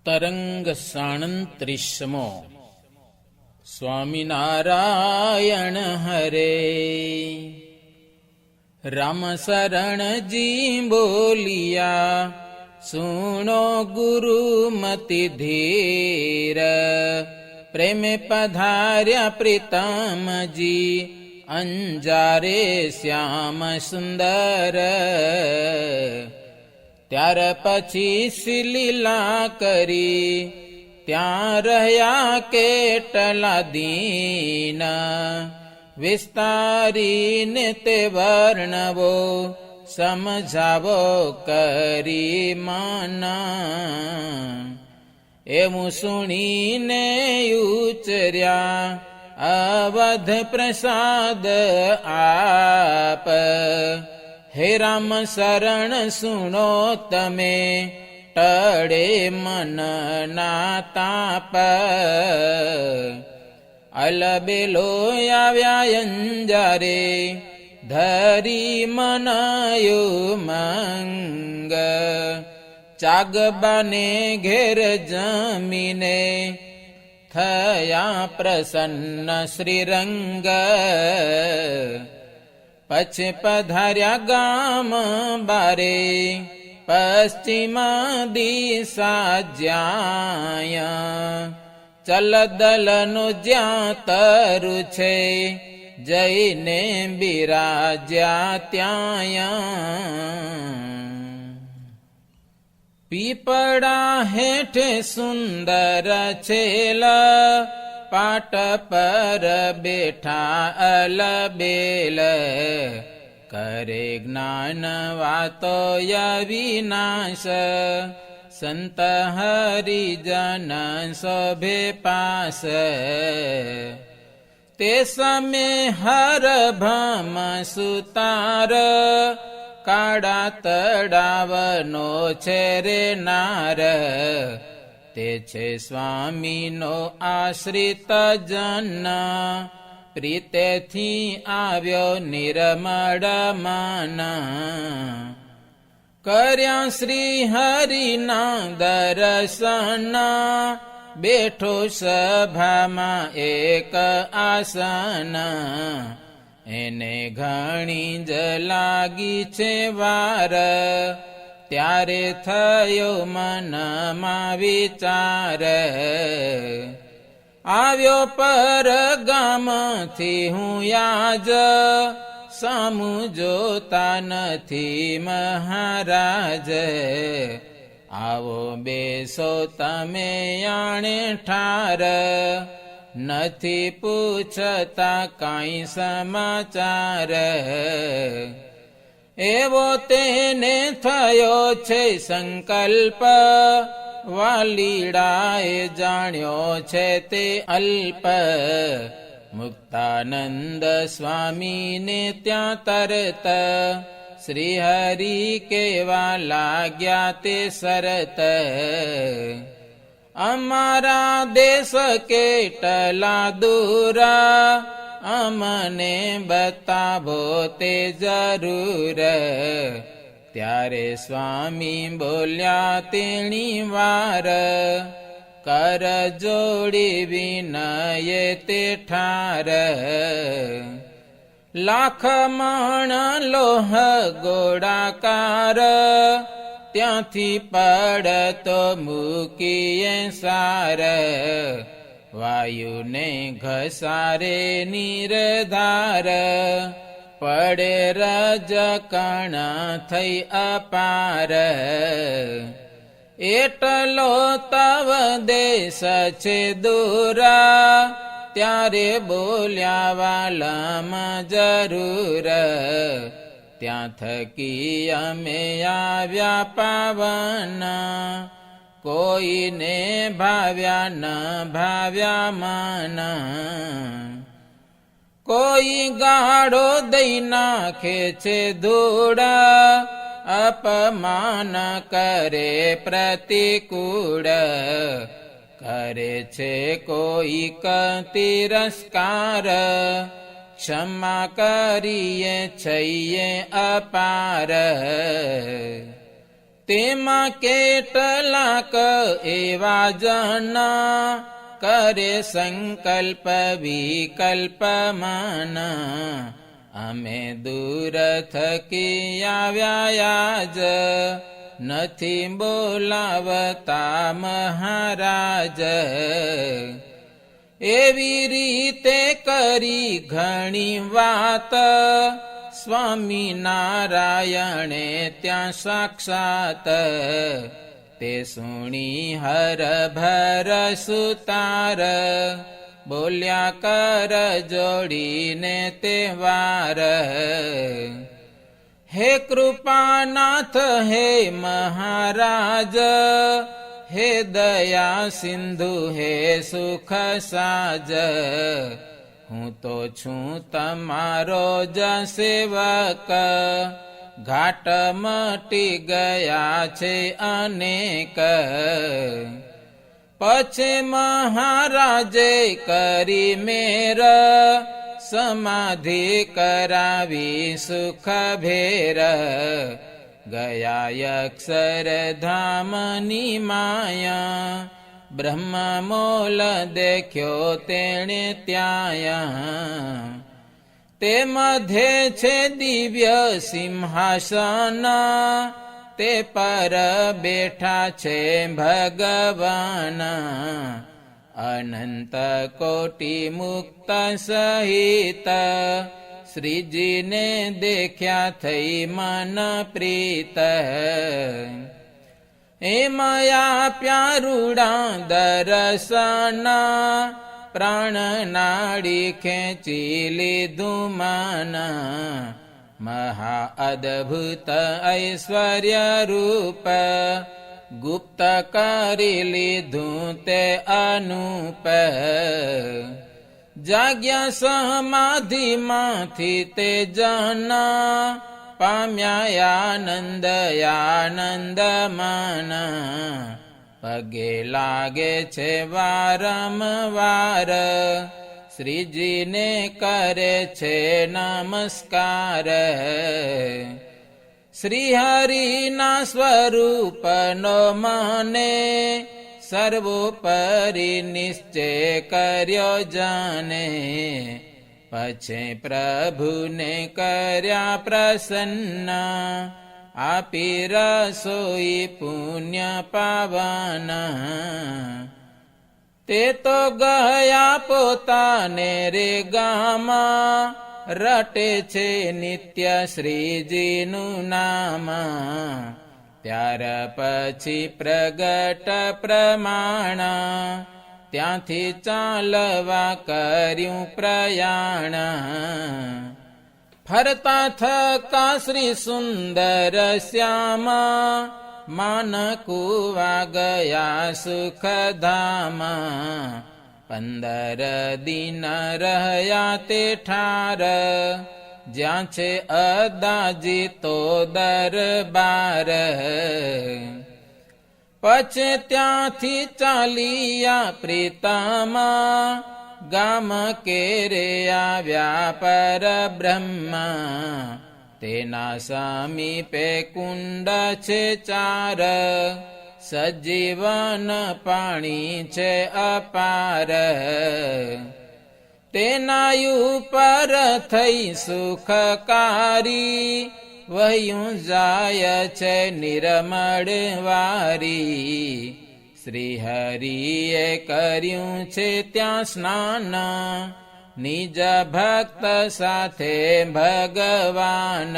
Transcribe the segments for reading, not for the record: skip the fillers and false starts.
તરંગ 37મો. સ્વામિનારાયણ હરે. રામ શરણજી બોલિયા, સુણો ગુરુમતિ ધીર. પ્રેમે પધાર્યા પ્રીતમજી, અંજારે શ્યામ સુંદર. ત્યાર પછી શ્રીલીલા કરી, ત્યાં રહ્યા કેટલા દીન. વિસ્તારીને તે વર્ણવો, સમજાવો કરી માના. એવું સુણીને ઉચર્યા, અવધ પ્રસાદ આપ. હે રામ શરણ સુણો તમે, ટળે મનના તાપ. અલબેલો આવ્યા અંજારે, ધરી મનાયો મંગ. ચાગબાને ઘેર જમીને, થયા પ્રસન્ન શ્રીરંગ. પછી પધાર્યા ગામ બારે, પશ્ચિમ દિશા જ્યાં. ચલદલનું જ્યાં તરુ છે, જઈને બિરાજ્યા ત્યાં. પીપળા હેઠે સુંદર છેલ, પાટ પર બેઠા અલબેલ. કરે જ્ઞાન વાતો અવિનાશ, સંત હરિજન શોભે પાસ. તે સમે હર ભમ સુતાર, કાળા તડાવનો છે રે નાર. તે છે સ્વામીનો આશ્રિત જન, પ્રીતેથી આવ્યો નિર્મળ મન. કર્યા શ્રી હરિના દર્શન, બેઠો સભામાં એક આસન. એને ઘણી જ લાગી છે વાર, ત્યારે થયો મનમાં વિચાર. આવ્યો પરગામથી હું આજ, સામું જોતા નથી મહારાજ. આવો બેસો તમે આણે ઠાર, નથી પૂછતા કાંઈ સમાચાર. એવો તેને થયો છે સંકલ્પ, વાલીડાએ જાણ્યો છે તે અલ્પ. મુક્તાનંદ સ્વામીને ત્યાં તરત, શ્રી હરિ કેવા લાગ્યા તે સરત. અમારા દેશ કેટલા દૂર, અમને બતાવો તે જરૂર. ત્યારે સ્વામી બોલ્યા તેણી વાર, કર જોડી વિનયે તે ઠાર. લાખ મણ લોહ ગોળાકાર, ત્યાંથી પડતો મૂકીએ સાર. વાયુને ઘસારે નિર્ધાર, પડે રજકણ થઈ અપાર. એટલો તવ દેશ છે દૂર, ત્યારે બોલ્યા વાલમ જરૂર. ત્યાં થકી અમે આવ્યા પાવન, કોઈને ભાવ્યા ન ભાવ્યા મન. કોઈ ગાળો દઈ નાખે છે ધૂળ, અપમાન કરે પ્રતિકૂળ. કરે છે કોઈ તિરસ્કાર, ક્ષમા કરીએ છીએ અપાર. તેમાં કેટલાક એવા જણા કરે સંકલ્પ વિકલ્પ મન, અમે દૂર થકી આવ્યા જ નથી બોલાવતા મહારાજ. એવી રીતે કરી ઘણી વાત સ્વામિનારાયણે ત્યાં સાક્ષાત, તે સુણી હરભર સુતાર બોલ્યા કર જોડીને તે વાર. હે કૃપાનાથ હે મહારાજ, હે દયા સિંધુ હે સુખ સાજ, હું તો છું તમારો જ સેવક, ઘાટ મટી ગયા છે અનેક. પછી મહારાજે કરી મેર, સમાધિ કરાવી સુખ ભેર, ગયા અક્ષરધામની માયા, બ્રહ્મ મોલ દેખ્યો તેણે ત્યાં. તે મધ્યે છે દિવ્ય સિંહાસન, તે પર બેઠા છે ભગવાન, અનંત કોટી મુક્ત સહિત, શ્રીજીને દેખ્યા થઈ મન પ્રીત. એમયા પ્યારુડા દર્શન, પ્રાણ નાડી ખેંચી લીધું મન, મહા અદ્ભુત ઐશ્વર્ય રૂપ, ગુપ્ત કરી લીધું તે અનુપ. જાગ્યા સમાધિમાંથી તે જન, પામ્યા આનંદ આનંદ મન, પગે લાગે છે વારંવાર, શ્રીજીને કરે છે નમસ્કાર. શ્રી હરિના સ્વરૂપનો મને, સર્વોપરી નિશ્ચય કર્યો જાને, પછી પ્રભુને કર્યા પ્રસન્ન, આપી રસોઈ પુણ્ય પાવન. તે તો ગયા પોતાને રે ગામા, રટે છે નિત્ય શ્રીજીનું નામ. ત્યાર પછી પ્રગટ પ્રમાણ, ત્યાંથી ચાલવા કર્યું પ્રયાણ. ફરતા થકા શ્રી સુંદર શ્યામા, માનકુવા ગયા સુખધામ. 15 દિન રહ્યા તે ઠાર, જ્યાં છે અદાજી તો દરબાર. પછી ત્યાંથી ચાલ્યા પ્રીતમા, ગામ કેરે આવ્યા પરબ્રહ્મ. તેના સમીપે કુંડ છે 4, સજીવન પાણી છે અપાર. તેના ઉપર થઈ સુખકારી, વહ્યું જાય છે નિર્મળ વારી. શ્રી હરિએ કર્યું છે ત્યાં સ્નાન, નિજ ભક્ત સાથે ભગવાન.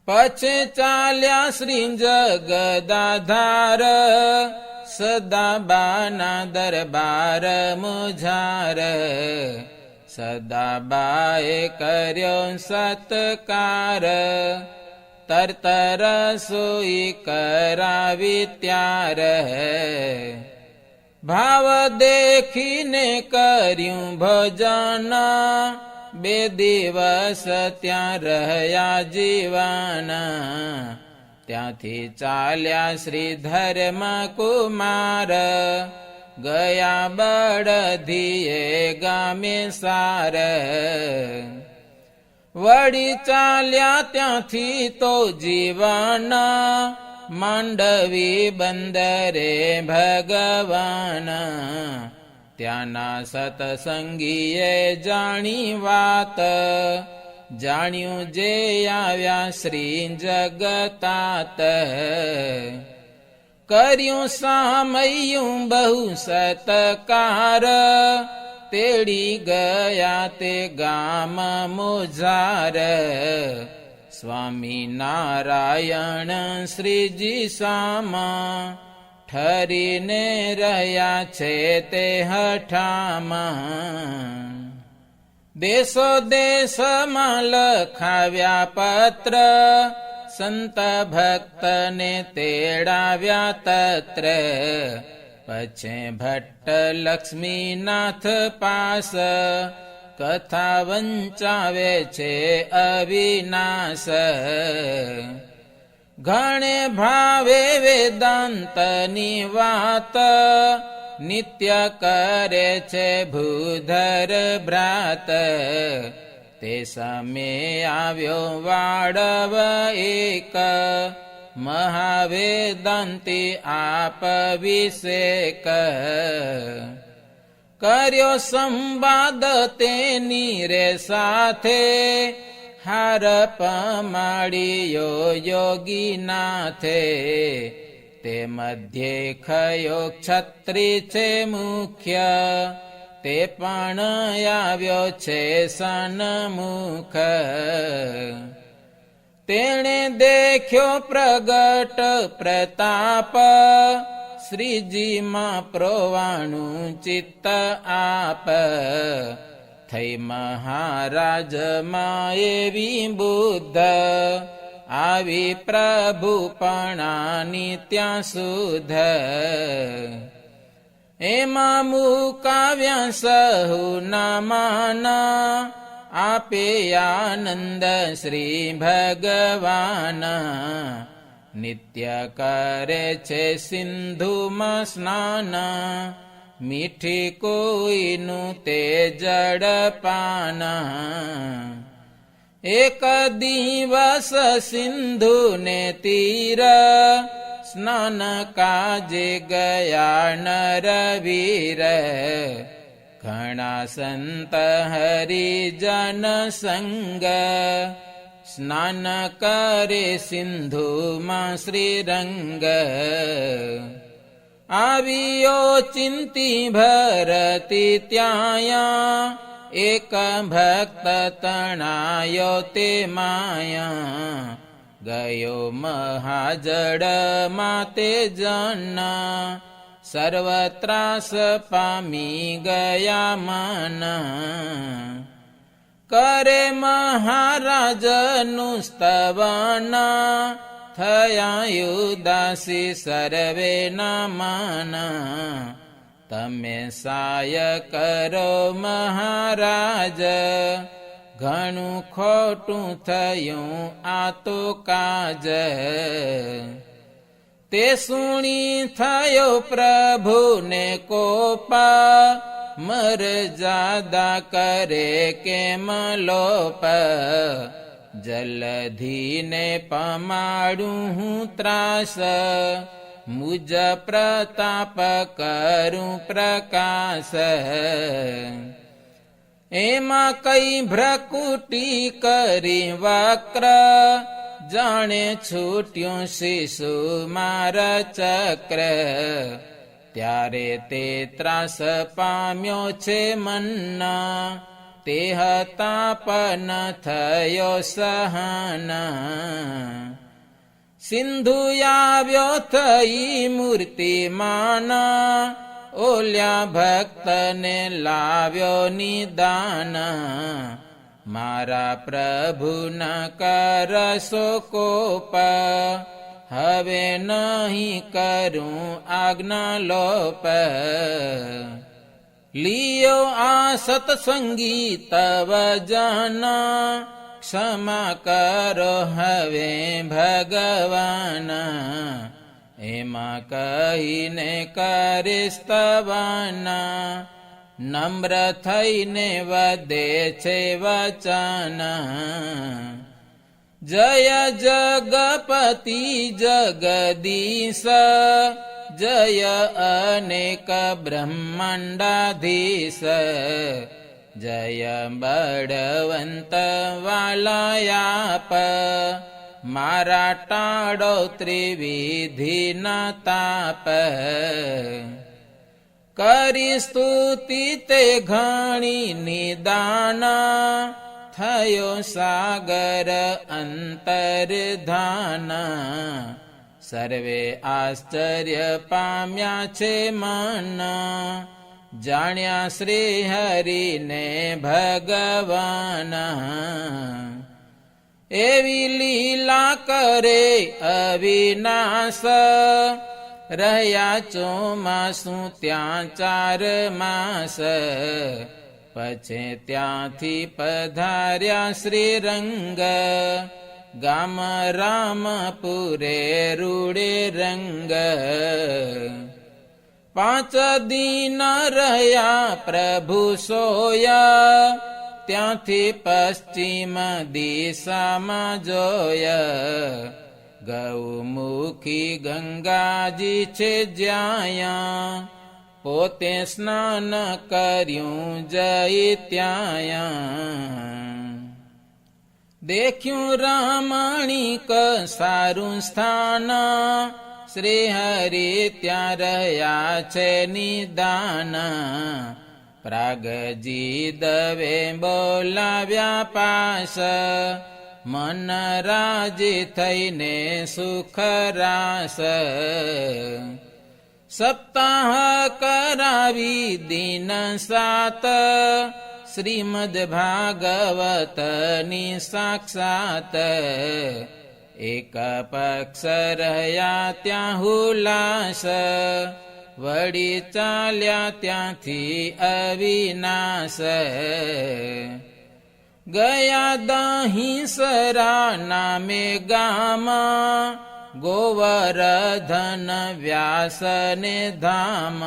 પછી ચાલ્યા શ્રી જગદાધાર, સદાબાના દરબાર મુઝાર. સદાબાએ કર્યો સત્કાર, તરત રસોઈ કરાવી ત્યાર. ભાવ દેખીને કર્યું ભજન, 2 દિવસ ત્યાં રહ્યા જીવન. ત્યાંથી ચાલ્યા શ્રી ધર્મ કુમાર, ગયા બળધીએ ગામે સાર. વળી ચાલ્યા ત્યાંથી તો જીવન માંડવી બંદરે ભગવાન. ત્યાંના સતસંગીએ જાણી વાત, જાણ્યું જે આવ્યા શ્રી જગતાત. કર્યું સામયું બહુ સતકાર, તેડી ગયા તે ગામ મોજાર. સ્વામી નારાયણ શ્રીજી સામા, ઠરીને રહ્યા છે તે હઠામાં. દેશો દેશમાં લખાવ્યા પત્ર, સંત ભક્તને તેડાવ્યા તત્ર. પછે ભટ્ટ લક્ષ્મીનાથ પાસ, કથા વંચાવે છે અવિનાશ. ઘણે ભાવે વેદાંતની વાત, નિત્ય કરે છે ભૂધર ભ્રાત. તે સમે આવ્યો વાડવ એક, મહાવેદાંતી આપ વિષેક. કર્યો સંવાદ તેની રે સાથે, હાર પમાડ્યો યોગીનાથે. તે મધ્યે ખયો ક્ષત્રિય છે મુખ્ય, તે પણ આવ્યો છે સન્મુખ. તેણે દેખ્યો પ્રગટ પ્રતાપ, શ્રીજીમાં પ્રોવાણું ચિત્ત આપ. થઈ મહારાજમાં એવી બુદ્ધ, આવી પ્રભુપણાની ત્યાં સુધ. એમાં મુકાવ્યા સહુ નામાના, આપે આનંદ શ્રી ભગવાન. નિત્ય કરે છે સિંધુમાં સ્નાન, મીઠી કોઈનું તે જળપાન. એક દિવસ સિંધુ ને તીર, સ્નાન કાજે ગયા નરવીર. ઘણા સંત હરિજન સંગ, સ્નાન કરે સિંધુમાં શ્રીરંગ. આવ્યો ચિંતી ભરતી ત્યાયા, એક ભક્ત તણાયો તે માયા. ગયો મહાજળમાં તે જન, સર્વ ત્રાસ પામી ગયા મન. કરે મહારાજનું સ્તવન, થયા ઉદાસી સર્વે ના મન. તમે સાય કરો મહારાજ, ઘણું ખોટું થયું આ તો કાજ. તે સુણી થયો પ્રભુને કોપા, મરજાદા કરે કેમ લોપ. જલધીને પમાડું હું ત્રાસ, મુજ પ્રતાપ કરું પ્રકાશ. એમાં કઈ ભ્રકુટી કરી વક્ર, જાણે છૂટ્યું શિશુ માર ચક્ર. ત્યારે તે ત્રાસ પામ્યો છે મન્ના, તે હતાપન થયો સહન. સિંધુ આવ્યો થઈ મૂર્તિમાન, ઓલ્યા ભક્તને લાવ્યો નિદાન. મારા પ્રભુ ન કરશો કોપ, હવે નહીં કરું આજ્ઞા લોપ. લિયો આ સત્સંગી તવ જન, ક્ષમા કરો હવે ભગવાન. એમાં કહીને કરે સ્તવન, નમ્ર થઈને વધે છે વચન. જય જગપતિ જગદીશ, જય અનેક બ્રહ્માંડાધીશ, જય બળવંત વાલાયાપ, મારા ટાળો ત્રિવિધિના તાપ. કરી સ્તુતિ તે ઘણી નિદાન, થયો સાગર અંતર્ધાન. સર્વે આશ્ચર્ય પામ્યા છે મન, જાણ્યા શ્રી હરિને ભગવાન. એવી લીલા કરે અવિનાશ, રહ્યા ચોમાસું ત્યાં 4 માસ. પછી ત્યાંથી પધાર્યા શ્રીરંગ, ગામ રામપુરે રૂડે રંગ. 5 દિન રહ્યા પ્રભુ સોયા, ત્યાંથી પશ્ચિમ દિશામાં જોયા. ગૌમુખી ગંગાજી છે જ્યાં, પોતે સ્નાન કર્યું જઈ ત્યાં. દેખ્યું રમણીક સારું સ્થાન, શ્રી હરિ ત્યાં રહ્યા છે નિદાન. પ્રાગજી દવે બોલાવ્યા પાસ, મન રાજી થઈને સુખ રાસ. સપ્તાહ કરાવી દિન 7, શ્રીમદ ભાગવતની સાક્ષાત. એક પક્ષ રહ્યા ત્યાં હુલાસ, વળી ચાલ્યા ત્યાંથી અવિનાશ. ગયા દહીંસરા નામે ગામ, ગોવર્ધન વ્યાસને ધામ.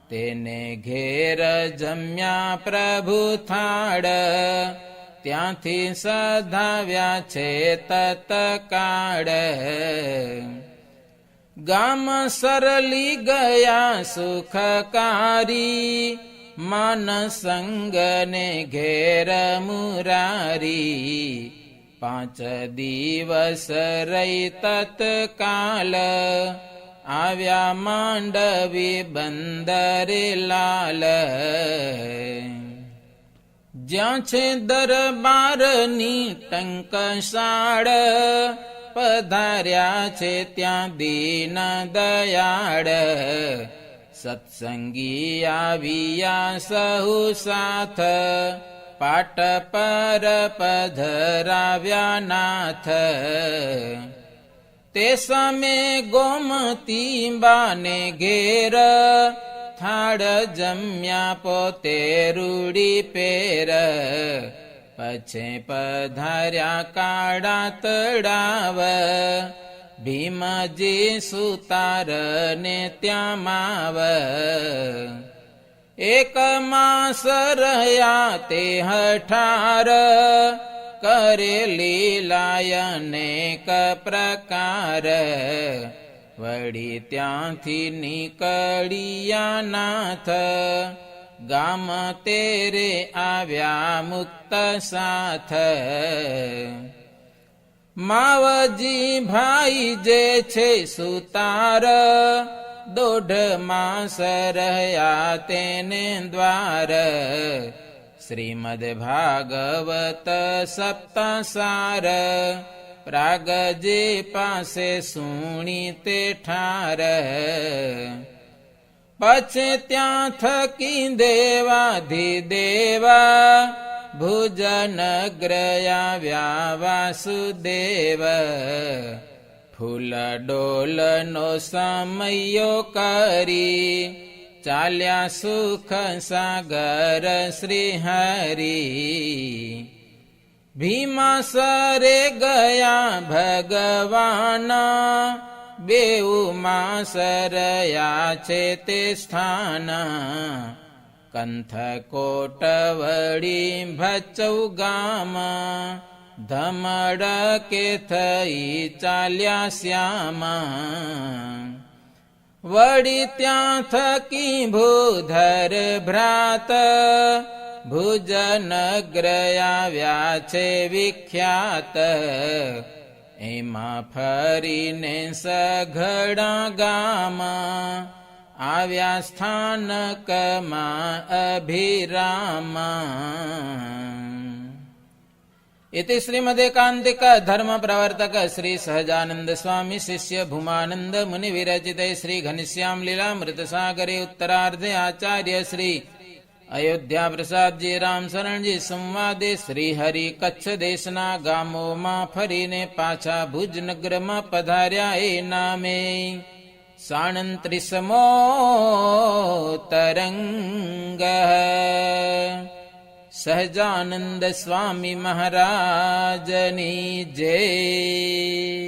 તેને ઘેર જમ્યા પ્રભુ થાળ, ત્યાંથી સધાવ્યા છે તત્કાળ. ગામ સરલી ગયા સુખકારી, માનસંગને ઘેર મુરારી. 5 દિવસ રહી તત્કાલ, આવ્યા માંડવી બંદરે લાલ. જ્યાં છે દરબારની ટંકશાળ, પધાર્યા છે ત્યાં દીન દયાળ. સત્સંગી આવ્યા સહુ સાથ, પાટ પર પધરાવ્યા નાથ. તે સમે ગોમતી બાને ઘેર, થાળ જમ્યા પોતે રૂડી પેર. પછી પધાર્યા કાળા તળાવ, ભીમજી સુતારને ત્યાં માવ. 1 માસ રહ્યા તે 18, કરે લીલાયનેક પ્રકાર. વળી ત્યાંથી નીકળ્યા નાથ, ગામ તેરે આવ્યા મુક્ત સાથ. માવજી ભાઈ જે છે સુતાર, 1.5 માસ રહ્યા તેને દ્વાર. શ્રીમદ ભાગવત સપ્તસાર, પ્રાગજી પાસે સુણી તે ઠાર. પછી ત્યાં થકી દેવાધિદેવા, ભુજનગ્રયા વાસુદેવ. ફૂલ ડોલનો સમયો કરી, ચાલ્યા સુખ સાગર શ્રી હરિ. ભીમાસરે ગયા ભગવાન, 2 માસ રહ્યા છે તે સ્થાન. કંથકોટ વળી ભચૌ ગામ ધમડકે થઈ ચાલ્યા શ્યામા વળી ત્યાં થકી ભૂધર ભ્રાત ભુજનગ્ર આવ્યા છે વિખ્યાત એમાં ફરીને સઘળા ગામ આવ્યા સ્થાનકમાં અભિરામા इति श्रीमदेकान्तिक धर्म प्रवर्तक श्री सहजानंद स्वामी शिष्य भूमानंद मुनि विरचित श्री घनश्याम लीलामृत सागरे उत्तरार्धे आचार्य श्री अयोध्या प्रसाद जी राम शरण जी संवादे श्री हरि कच्छ देशना गामो मा फरीने पाछा भुजनगर मा पधार्या ए नामे 37મો तरंग સહજાનંદ સ્વામી મહારાજની જય.